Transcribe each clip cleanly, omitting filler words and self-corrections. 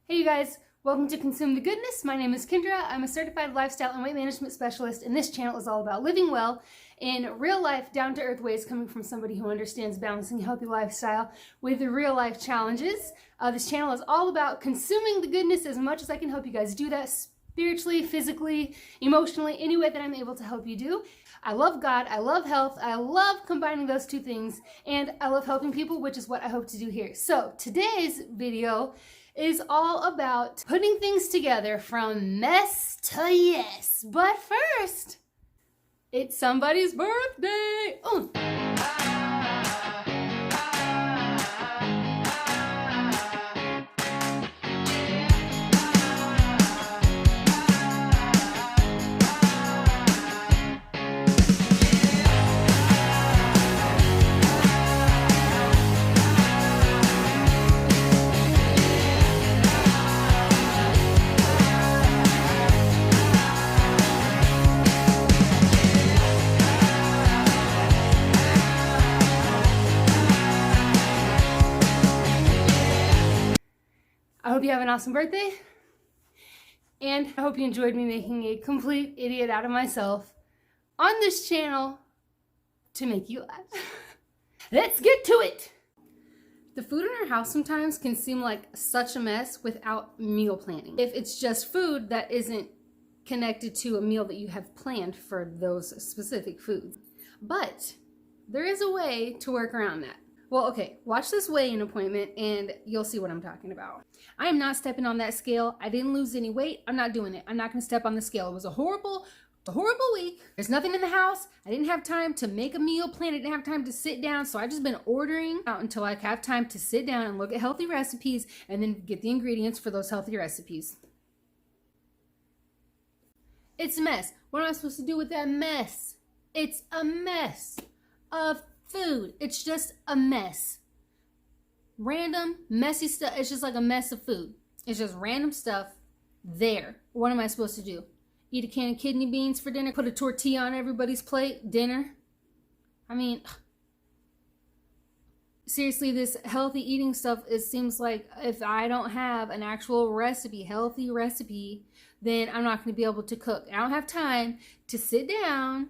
Hey you guys, welcome to Consume the Goodness. My name is Kendra. I'm a certified lifestyle and weight management specialist, and this channel is all about living well in real life, down-to-earth ways coming from somebody who understands balancing a healthy lifestyle with the real life challenges. This channel is all about consuming the goodness as much as I can help you guys do that spiritually, physically, emotionally, any way that I'm able to help you do. I love God, I love health, I love combining those two things, and I love helping people, which is what I hope to do here. So today's video is all about putting things together from mess to yes. But first, it's somebody's birthday. Oh. I hope you have an awesome birthday, and I hope you enjoyed me making a complete idiot out of myself on this channel to make you laugh. Let's get to it! The food in our house sometimes can seem like such a mess without meal planning. If it's just food that isn't connected to a meal that you have planned for those specific foods. But there is a way to work around that. Well, okay, watch this weigh-in appointment and you'll see what I'm talking about. I am not stepping on that scale. I didn't lose any weight. I'm not doing it. I'm not going to step on the scale. It was a horrible week. There's nothing in the house. I didn't have time to make a meal plan. I didn't have time to sit down. So I just been ordering out until I have time to sit down and look at healthy recipes and then get the ingredients for those healthy recipes. It's a mess. What am I supposed to do with that mess? It's a mess of food. It's just a mess. Random, messy stuff. It's just like a mess of food. It's just random stuff there. What am I supposed to do? Eat a can of kidney beans for dinner? Put a tortilla on everybody's plate? Dinner? I mean, seriously, this healthy eating stuff, it seems like if I don't have an actual recipe, healthy recipe, then I'm not going to be able to cook. I don't have time to sit down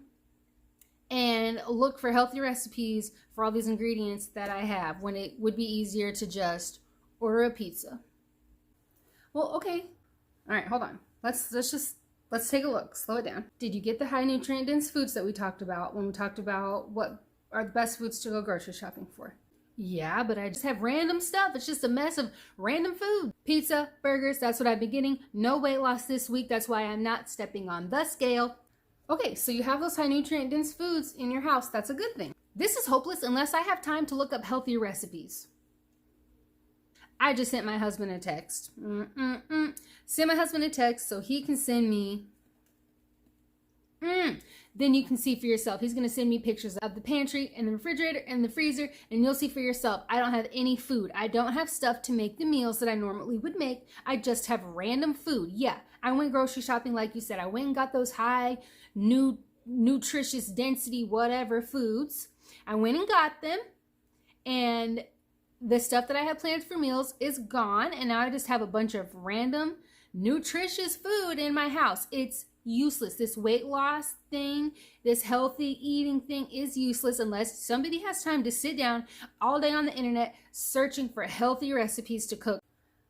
and look for healthy recipes for all these ingredients that I have when it would be easier to just order a pizza. Well, okay. All right, hold on. Let's take a look. Slow it down. Did you get the high nutrient dense foods that we talked about when we talked about what are the best foods to go grocery shopping for? Yeah, but I just have random stuff. It's just a mess of random food. Pizza, burgers, that's what I've been getting. No weight loss this week. That's why I'm not stepping on the scale. Okay, so you have those high nutrient dense foods in your house. That's a good thing. This is hopeless unless I have time to look up healthy recipes. I just sent my husband a text. Send my husband a text so he can send me. Then you can see for yourself. He's going to send me pictures of the pantry and the refrigerator and the freezer, and you'll see for yourself. I don't have any food. I don't have stuff to make the meals that I normally would make. I just have random food. Yeah, I went grocery shopping like you said. I went and got those high nutritious density whatever foods. I went and got them, and the stuff that I had planned for meals is gone, and now I just have a bunch of random nutritious food in my house. It's useless. This weight loss thing, this healthy eating thing is useless unless somebody has time to sit down all day on the internet searching for healthy recipes to cook.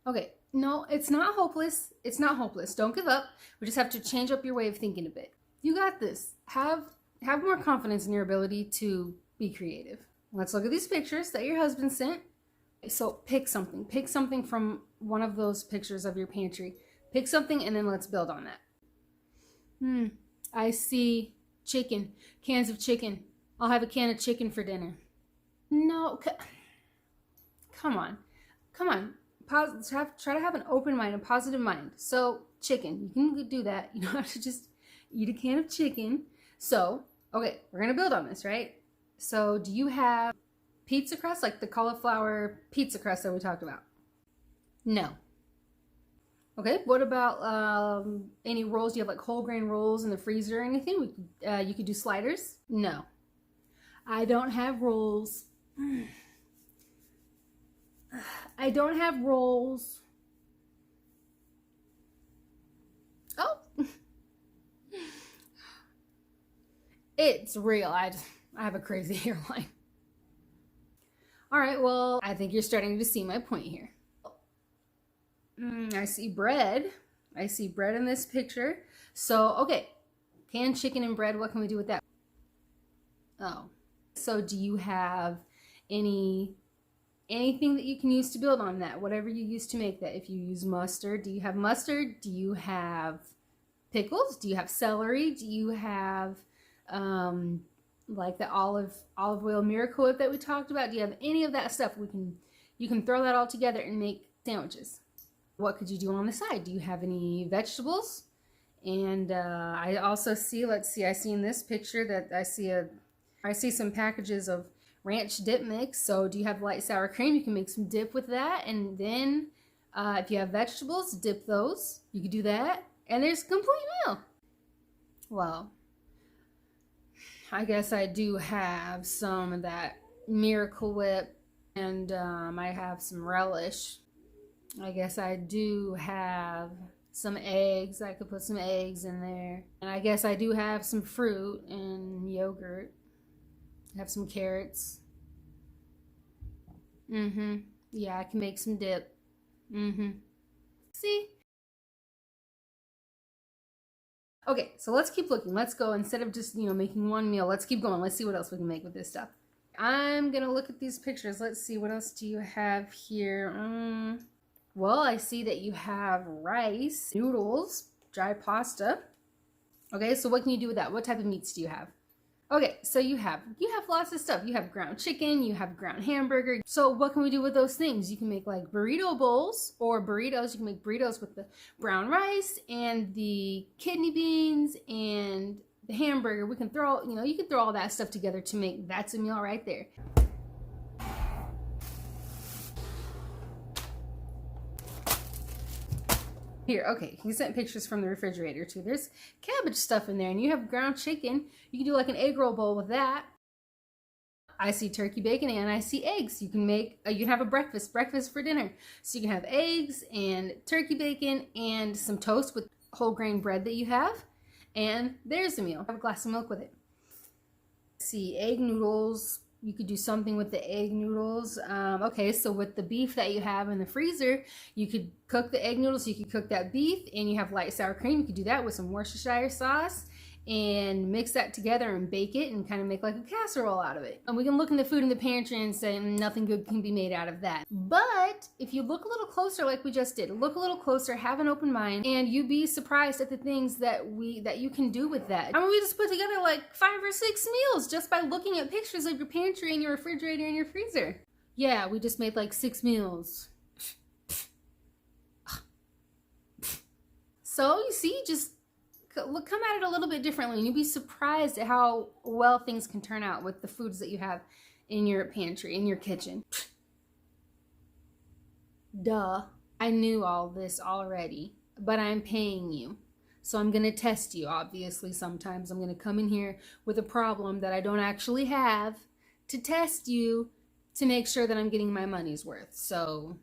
Okay, no, it's not hopeless. It's not hopeless. Don't give up. We just have to change up your way of thinking a bit. You got this. Have more confidence in your ability to be creative. Let's look at these pictures that your husband sent. So pick something. Pick something from one of those pictures of your pantry. Pick something and then let's build on that. I see chicken. Cans of chicken. I'll have a can of chicken for dinner. No. Come on. Try to have an open mind, a positive mind. So chicken. You can do that. You don't have to just eat a can of chicken. So, okay, we're going to build on this, right? So do you have pizza crust, like the cauliflower pizza crust that we talked about? No. Okay, what about any rolls? Do you have like whole grain rolls in the freezer or anything? You could do sliders? No. I don't have rolls. I don't have rolls. It's real. I have a crazy hairline. All right, well, I think you're starting to see my point here. I see bread. I see bread in this picture. So, okay, canned chicken and bread, what can we do with that? Oh, so do you have anything that you can use to build on that? Whatever you use to make that. If you use mustard, do you have mustard? Do you have pickles? Do you have celery? Do you have like the olive oil Miracle Whip that we talked about? Do you have any of that stuff? You can throw that all together and make sandwiches. What could you do on the side? Do you have any vegetables? And I also see, let's see, I see in this picture that I see some packages of ranch dip mix. So do you have light sour cream? You can make some dip with that. And then if you have vegetables, dip those. You could do that. And there's a complete meal. Well, I guess I do have some of that Miracle Whip, and I have some relish. I guess I do have some eggs. I could put some eggs in there. And I guess I do have some fruit and yogurt. I have some carrots. Yeah, I can make some dip. See? Okay, so let's keep looking. Let's go, instead of just, making one meal, let's keep going. Let's see what else we can make with this stuff. I'm gonna look at these pictures. Let's see, what else do you have here? Well, I see that you have rice, noodles, dry pasta. Okay, so what can you do with that? What type of meats do you have? Okay, so you have lots of stuff. You have ground chicken, you have ground hamburger. So what can we do with those things? You can make like burrito bowls or burritos. You can make burritos with the brown rice and the kidney beans and the hamburger. We can throw, you can throw all that stuff together to make, that's a meal right there. Here, okay, he sent pictures from the refrigerator too. There's cabbage stuff in there, and you have ground chicken. You can do like an egg roll bowl with that. I see turkey bacon and I see eggs. You can make, you can have a breakfast for dinner. So you can have eggs and turkey bacon and some toast with whole grain bread that you have. And there's the meal. Have a glass of milk with it. See, egg noodles. You could do something with the egg noodles. Okay, so with the beef that you have in the freezer, you could cook the egg noodles, you could cook that beef, and you have light sour cream. You could do that with some Worcestershire sauce and mix that together and bake it and kind of make like a casserole out of it. And we can look in the food in the pantry and say nothing good can be made out of that. But if you look a little closer, like we just did, look a little closer, have an open mind, and you'd be surprised at the things that you can do with that. I mean, we just put together like 5 or 6 meals just by looking at pictures of your pantry and your refrigerator and your freezer. Yeah, we just made like 6 meals. So you see, just come at it a little bit differently, and you'll be surprised at how well things can turn out with the foods that you have in your pantry, in your kitchen. Duh. I knew all this already, but I'm paying you. So I'm going to test you, obviously. Sometimes I'm going to come in here with a problem that I don't actually have to test you to make sure that I'm getting my money's worth. So,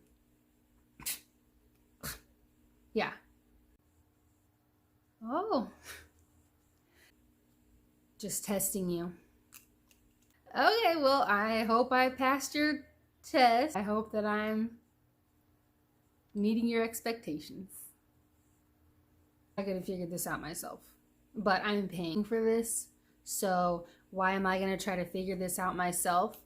yeah. Oh, just testing you. Okay, well, I hope I passed your test. I hope that I'm meeting your expectations. I could have figured this out myself, but I'm paying for this. So why am I going to try to figure this out myself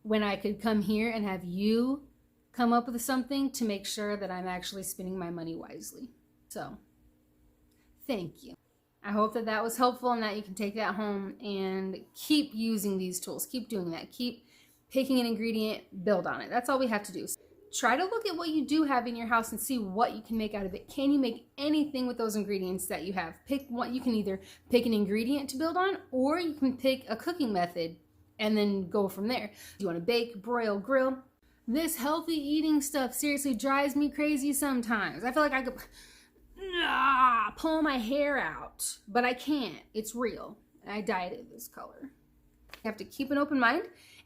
when I could come here and have you come up with something to make sure that I'm actually spending my money wisely? So thank you. I hope that that was helpful and that you can take that home and keep using these tools. Keep doing that. Keep picking an ingredient, build on it. That's all we have to do. So try to look at what you do have in your house and see what you can make out of it. Can you make anything with those ingredients that you have? Pick what you can either pick an ingredient to build on, or you can pick a cooking method and then go from there. Do you want to bake, broil, grill? This healthy eating stuff seriously drives me crazy sometimes. I feel like I could pull my hair out, but I can't. It's real. I dyed it this color. You have to keep an open mind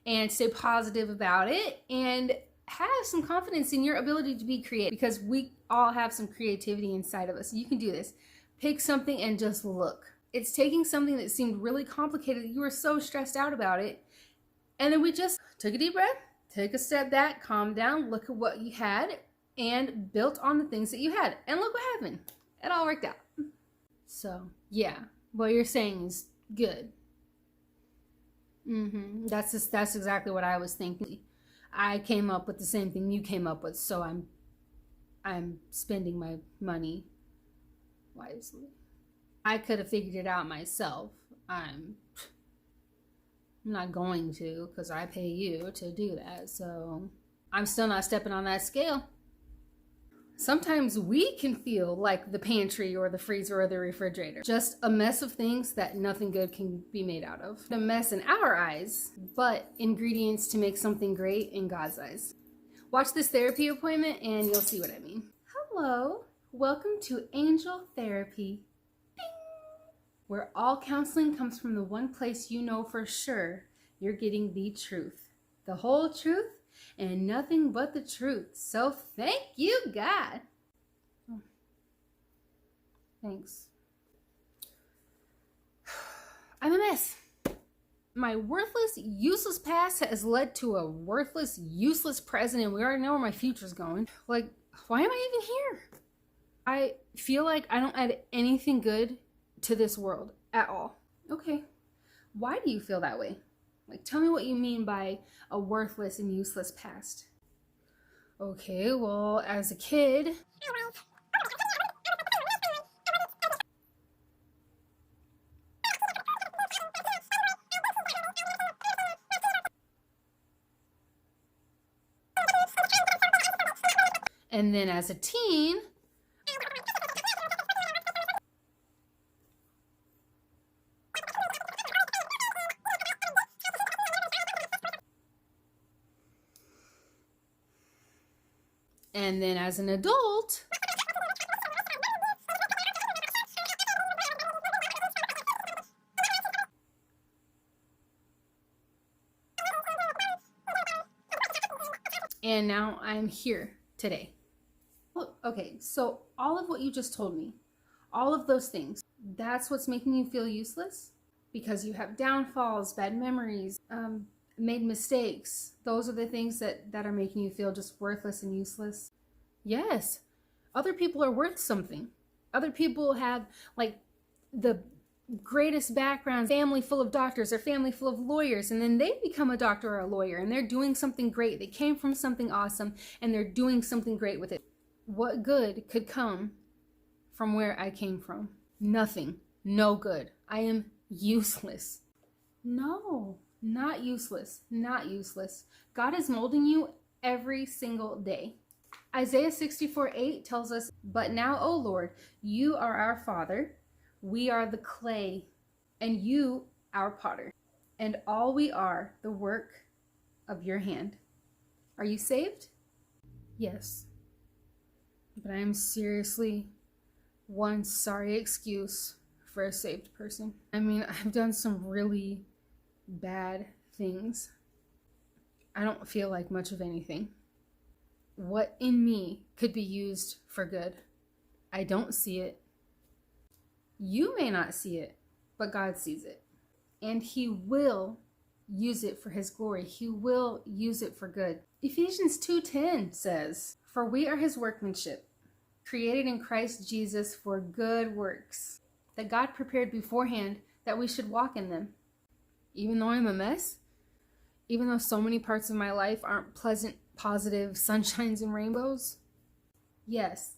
and stay positive about it and have some confidence in your ability to be creative, because we all have some creativity inside of us. You can do this. Pick something and just look. It's taking something that seemed really complicated. You were so stressed out about it. And then we just took a deep breath, took a step back, calmed down, look at what you had, and built on the things that you had. And look what happened. It all worked out. So, yeah, what you're saying is good. That's exactly what I was thinking. I came up with the same thing you came up with, so I'm spending my money wisely. I could have figured it out myself. I'm not going to, because I pay you to do that, so I'm still not stepping on that scale. Sometimes we can feel like the pantry or the freezer or the refrigerator, just a mess of things that nothing good can be made out of. A mess in our eyes, but ingredients to make something great in God's eyes. Watch this therapy appointment and you'll see what I mean. Hello, welcome to Angel Therapy. Ding! Where all counseling comes from the one place you know for sure you're getting the truth. The whole truth and nothing but the truth. So thank you, God. Oh, thanks. I'm a mess. My worthless, useless past has led to a worthless, useless present, and we already know where my future's going. Like, why am I even here? I feel like I don't add anything good to this world at all. Okay, why do you feel that way? Like, tell me what you mean by a worthless and useless past. Okay, well, as a kid... And then as a teen... And then as an adult... And now I'm here today. Okay, so all of what you just told me, all of those things, that's what's making you feel useless? Because you have downfalls, bad memories, made mistakes. Those are the things that are making you feel just worthless and useless? Yes. Other people are worth something. Other people have like the greatest background, family full of doctors or family full of lawyers, and then they become a doctor or a lawyer and they're doing something great. They came from something awesome and they're doing something great with it. What good could come from where I came from? Nothing. No good. I am useless. No, not useless. Not useless. God is molding you every single day. Isaiah 64:8 tells us, "But now, O Lord, you are our Father. We are the clay, and you our potter, and all we are the work of your hand." Are you saved? Yes. But I am seriously one sorry excuse for a saved person. I mean, I've done some really bad things. I don't feel like much of anything. What in me could be used for good? I don't see it. You may not see it, but God sees it. And He will use it for His glory. He will use it for good. Ephesians 2:10 says, "For we are His workmanship, created in Christ Jesus for good works, that God prepared beforehand that we should walk in them." Even though I'm a mess, even though so many parts of my life aren't pleasant, positive sunshines and rainbows, yes,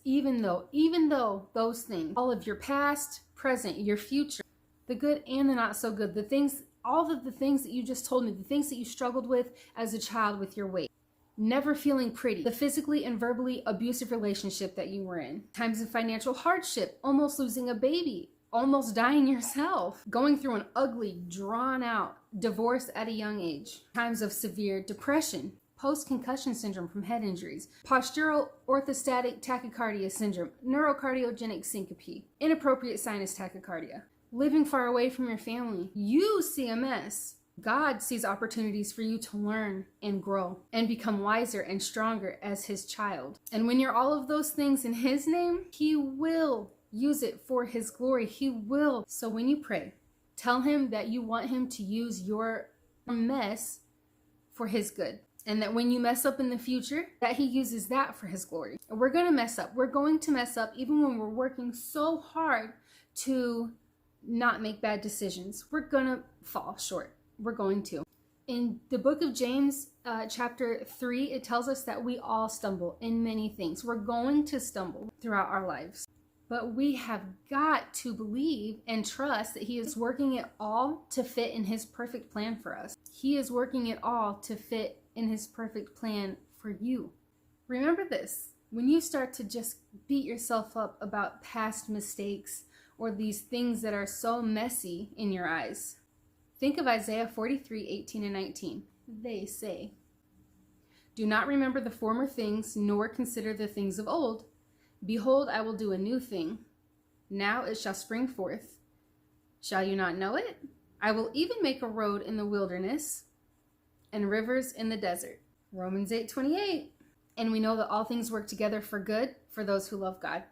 even though those things, all of your past, present, your future, the good and the not so good, the things, all of the things that you just told me, the things that you struggled with as a child with your weight, never feeling pretty, the physically and verbally abusive relationship that you were in, times of financial hardship, almost losing a baby, almost dying yourself, going through an ugly, drawn out divorce at a young age, times of severe depression, post-concussion syndrome from head injuries, postural orthostatic tachycardia syndrome, neurocardiogenic syncope, inappropriate sinus tachycardia, living far away from your family. You see a mess. God sees opportunities for you to learn and grow and become wiser and stronger as His child. And when you're all of those things in His name, He will use it for his glory. He will. So when you pray, tell him that you want him to use your mess for his good. And that when you mess up in the future, that he uses that for his glory. We're going to mess up. We're going to mess up even when we're working so hard to not make bad decisions. We're going to fall short. We're going to. In the book of James, chapter 3, it tells us that we all stumble in many things. We're going to stumble throughout our lives. But we have got to believe and trust that he is working it all to fit in his perfect plan for us. He is working it all to fit in his perfect plan for you. Remember this, when you start to just beat yourself up about past mistakes or these things that are so messy in your eyes, think of Isaiah 43:18 and 19. They say, "Do not remember the former things, nor consider the things of old. Behold, I will do a new thing. Now it shall spring forth. Shall you not know it? I will even make a road in the wilderness and rivers in the desert." Romans 8:28. And we know that all things work together for good for those who love God,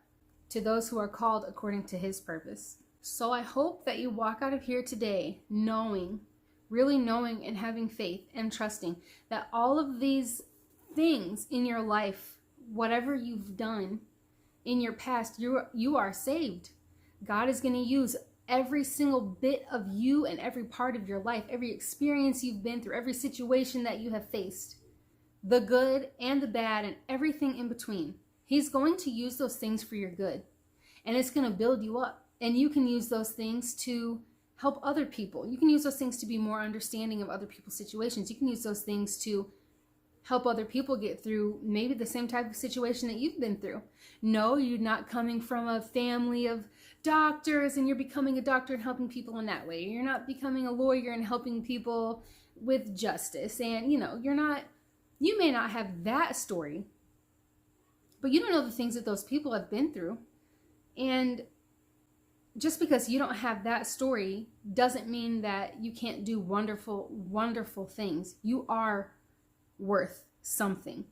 to those who are called according to his purpose. So I hope that you walk out of here today knowing, really knowing and having faith and trusting that all of these things in your life, whatever you've done in your past, you are saved. God is going to use every single bit of you and every part of your life, every experience you've been through, every situation that you have faced, the good and the bad and everything in between. He's going to use those things for your good, and it's going to build you up. And you can use those things to help other people. You can use those things to be more understanding of other people's situations. You can use those things to help other people get through maybe the same type of situation that you've been through. No, you're not coming from a family of doctors and you're becoming a doctor and helping people in that way. You're not becoming a lawyer and helping people with justice. And you may not have that story, but you don't know the things that those people have been through. And just because you don't have that story doesn't mean that you can't do wonderful, wonderful things. You are worth something.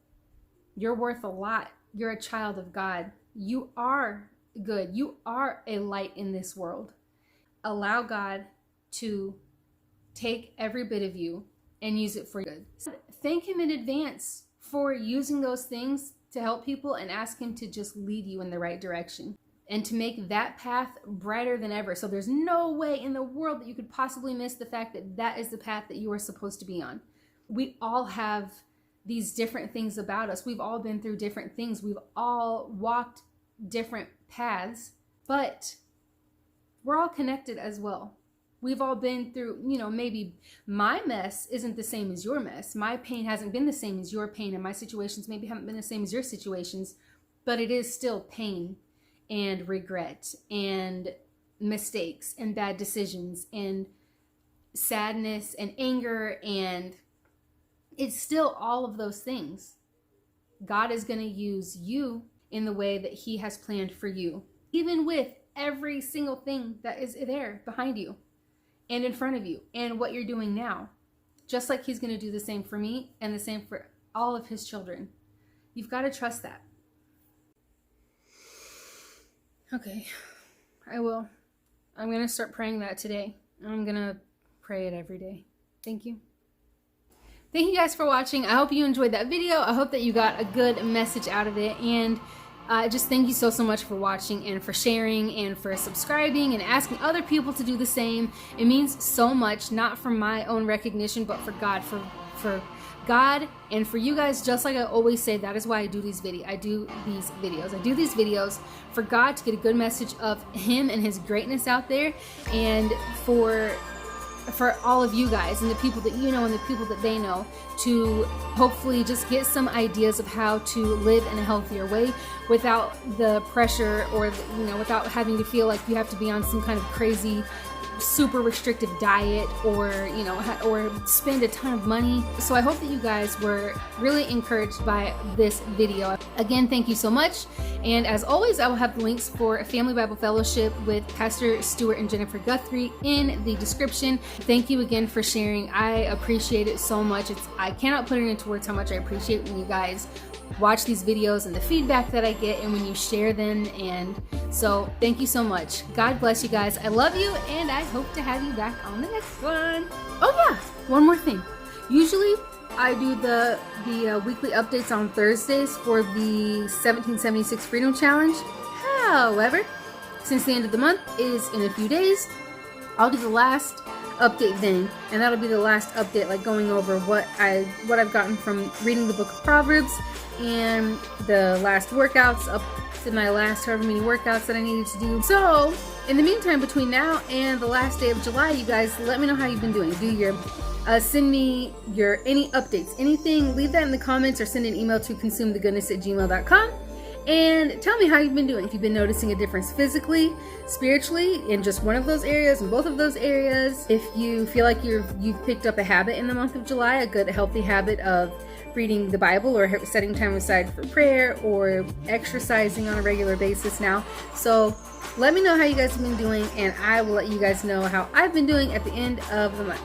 You're worth a lot. You're a child of God. You are good. You are a light in this world. Allow God to take every bit of you and use it for good. Thank him in advance for using those things to help people, and ask him to just lead you in the right direction and to make that path brighter than ever. So there's no way in the world that you could possibly miss the fact that that is the path that you are supposed to be on. We all have these different things about us. We've all been through different things. We've all walked different paths, but we're all connected as well. We've all been through, maybe my mess isn't the same as your mess. My pain hasn't been the same as your pain, and my situations maybe haven't been the same as your situations, but it is still pain and regret and mistakes and bad decisions and sadness and anger, and it's still all of those things. God is going to use you in the way that he has planned for you, even with every single thing that is there behind you and in front of you and what you're doing now. Just like he's going to do the same for me and the same for all of his children. You've got to trust that. Okay, I will. I'm going to start praying that today. I'm going to pray it every day. Thank you. Thank you guys for watching. I hope you enjoyed that video. I hope that you got a good message out of it. And just thank you so much for watching and for sharing and for subscribing and asking other people to do the same. It means so much, not for my own recognition, but for God, for God and for you guys. Just like I always say, that is why I do these videos. I do these videos for God, to get a good message of him and his greatness out there, and for all of you guys and the people that you know and the people that they know, to hopefully just get some ideas of how to live in a healthier way without the pressure, or without having to feel like you have to be on some kind of crazy super restrictive diet, or spend a ton of money. So I hope that you guys were really encouraged by this video. Again, thank you so much. And as always, I will have the links for Family Bible Fellowship with Pastor Stuart and Jennifer Guthrie in the description. Thank you again for sharing. I appreciate it so much. I cannot put it into words how much I appreciate when you guys watch these videos and the feedback that I get, and when you share them and So thank you so much. God bless you guys. I love you, and I hope to have you back on the next one. Oh yeah, one more thing. Usually I do the weekly updates on Thursdays for the 1776 Freedom Challenge. However, since the end of the month is in a few days, I'll do the last update then, and that'll be the last update, like going over what I've gotten from reading the book of Proverbs and the last workouts up to my last however many workouts that I needed to do. So in the meantime, between now and the last day of July, you guys let me know how you've been doing. Do your send me your any updates, anything, leave that in the comments, or send an email to consumethegoodness@gmail.com and tell me how you've been doing. If you've been noticing a difference physically, spiritually, in just one of those areas, in both of those areas. If you feel like you've picked up a habit in the month of July, a good healthy habit of reading the Bible or setting time aside for prayer or exercising on a regular basis now. So let me know how you guys have been doing, and I will let you guys know how I've been doing at the end of the month.